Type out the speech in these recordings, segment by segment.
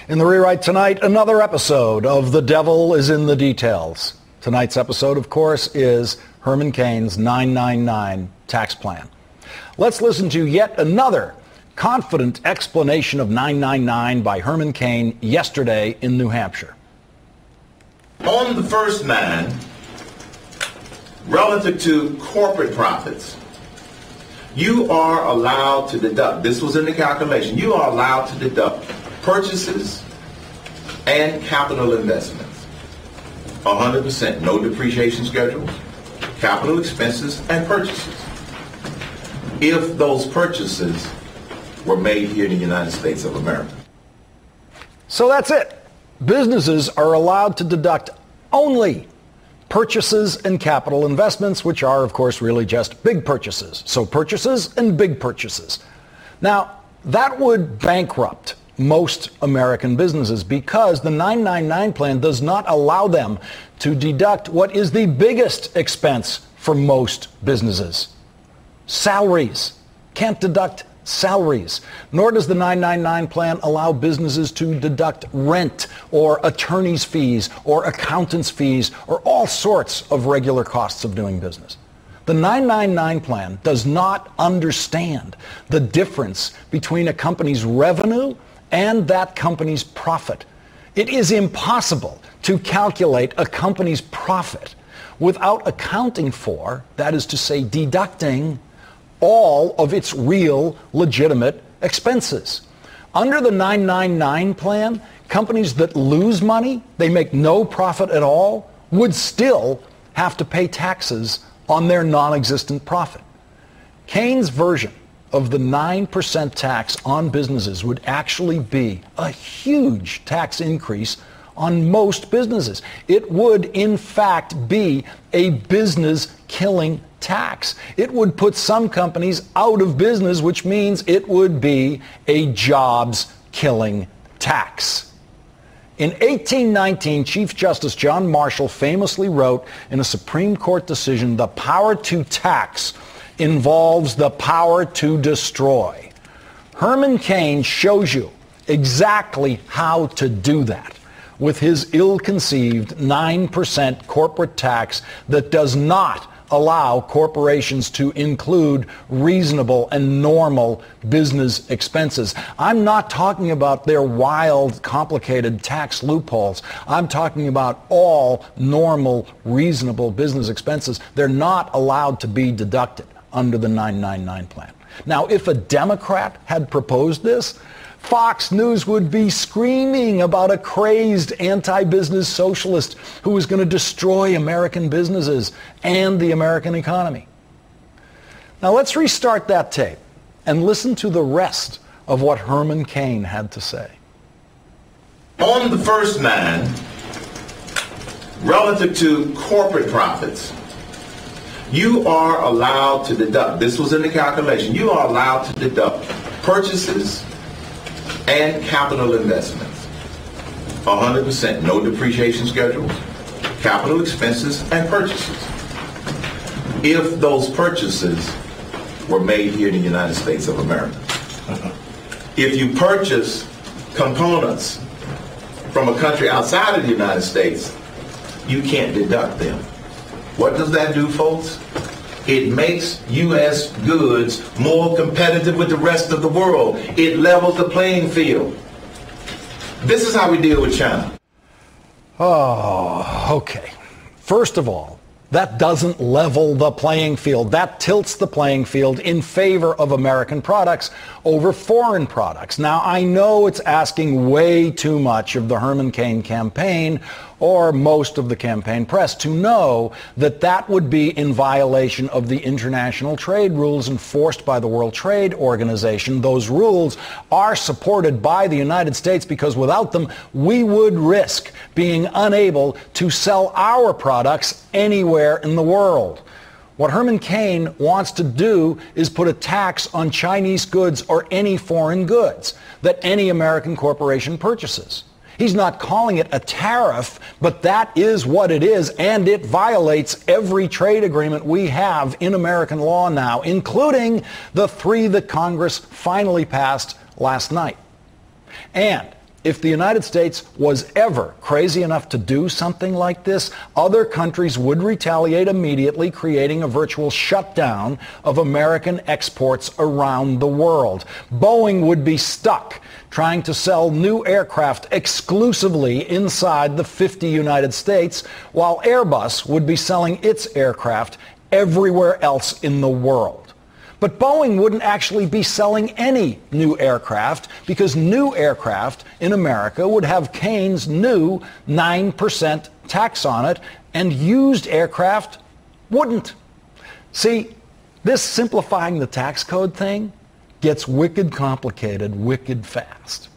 In the rewrite tonight, another episode of The Devil is in the Details. Tonight's episode, of course, is Herman Cain's 999 tax plan. Let's listen to yet another confident explanation of 999 by Herman Cain yesterday in New Hampshire. On the first nine, relative to corporate profits, you are allowed to deduct, this was in the calculation, you are allowed to deduct purchases and capital investments. 100%, no depreciation schedules, capital expenses, and purchases. If those purchases were made here in the United States of America. So that's it. Businesses are allowed to deduct only purchases and capital investments, which are, of course, really just big purchases. So purchases and big purchases. Now, that would bankrupt most American businesses because the 999 plan does not allow them to deduct what is the biggest expense for most businesses. Salaries. Can't deduct salaries. Nor does the 999 plan allow businesses to deduct rent or attorney's fees or accountant's fees or all sorts of regular costs of doing business. The 999 plan does not understand the difference between a company's revenue and that company's profit. It is impossible to calculate a company's profit without accounting for, that is to say, deducting all of its real, legitimate expenses. Under the 999 plan, companies that lose money, they make no profit at all, would still have to pay taxes on their non-existent profit. Cain's version of the 9% tax on businesses would actually be a huge tax increase on most businesses. It would, in fact, be a business-killing tax. It would put some companies out of business, which means it would be a jobs-killing tax. In 1819, Chief Justice John Marshall famously wrote in a Supreme Court decision, "The power to tax involves the power to destroy." Herman Cain shows you exactly how to do that with his ill-conceived 9% corporate tax that does not allow corporations to include reasonable and normal business expenses. I'm not talking about their wild, complicated tax loopholes. I'm talking about all normal, reasonable business expenses. They're not allowed to be deducted under the 999 plan. Now, if a Democrat had proposed this, Fox News would be screaming about a crazed anti-business socialist who was going to destroy American businesses and the American economy. Now let's restart that tape and listen to the rest of what Herman Cain had to say. On the first nine, relative to corporate profits, you are allowed to deduct, this was in the calculation, you are allowed to deduct purchases and capital investments. 100%, no depreciation schedules, capital expenses, and purchases. If those purchases were made here in the United States of America. If you purchase components from a country outside of the United States, you can't deduct them. What does that do, folks? It makes U.S. goods more competitive with the rest of the world. It levels the playing field. This is how we deal with China. Oh, okay. First of all, that doesn't level the playing field. That tilts the playing field in favor of American products over foreign products. Now, I know it's asking way too much of the Herman Cain campaign or most of the campaign press to know that that would be in violation of the international trade rules enforced by the World Trade Organization. Those rules are supported by the United States because without them, we would risk being unable to sell our products anywhere in the world. What Herman Cain wants to do is put a tax on Chinese goods or any foreign goods that any American corporation purchases. He's not calling it a tariff, but that is what it is, and it violates every trade agreement we have in American law now, including the 3 that Congress finally passed last night. And if the United States was ever crazy enough to do something like this, other countries would retaliate immediately, creating a virtual shutdown of American exports around the world. Boeing would be stuck trying to sell new aircraft exclusively inside the 50 United States, while Airbus would be selling its aircraft everywhere else in the world. But Boeing wouldn't actually be selling any new aircraft, because new aircraft in America would have Cain's new 9% tax on it, and used aircraft wouldn't. See, this simplifying the tax code thing gets wicked complicated wicked fast.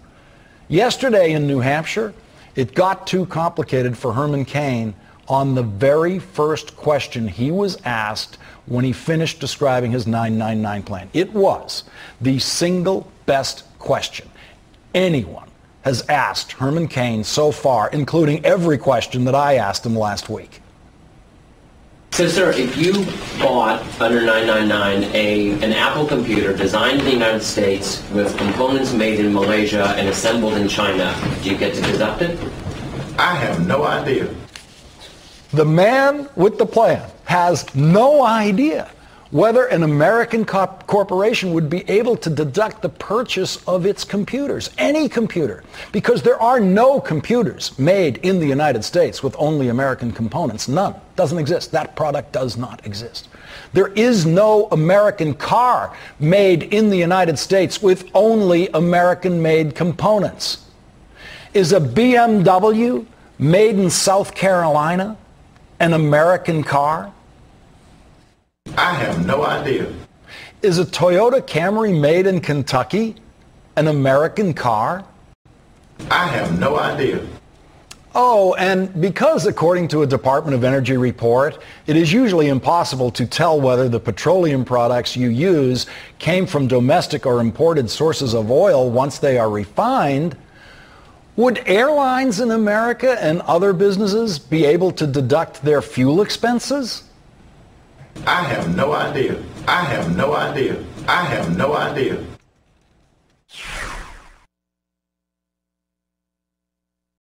Yesterday in New Hampshire, it got too complicated for Herman Cain on the very first question he was asked when he finished describing his 999 plan. It was the single best question anyone has asked Herman Cain so far, including every question that I asked him last week. So, sir, if you bought under 999 an Apple computer designed in the United States with components made in Malaysia and assembled in China, do you get to deduct it? I have no idea. The man with the plan has no idea whether an American corporation would be able to deduct the purchase of its computers, any computer, because there are no computers made in the United States with only American components. None. Doesn't exist. That product does not exist. There is no American car made in the United States with only American-made components. Is a BMW made in South Carolina an American car? I have no idea. Is a Toyota Camry made in Kentucky an American car? I have no idea. Oh, and because according to a Department of Energy report, it is usually impossible to tell whether the petroleum products you use came from domestic or imported sources of oil once they are refined, would airlines in America and other businesses be able to deduct their fuel expenses? I have no idea. I have no idea. I have no idea.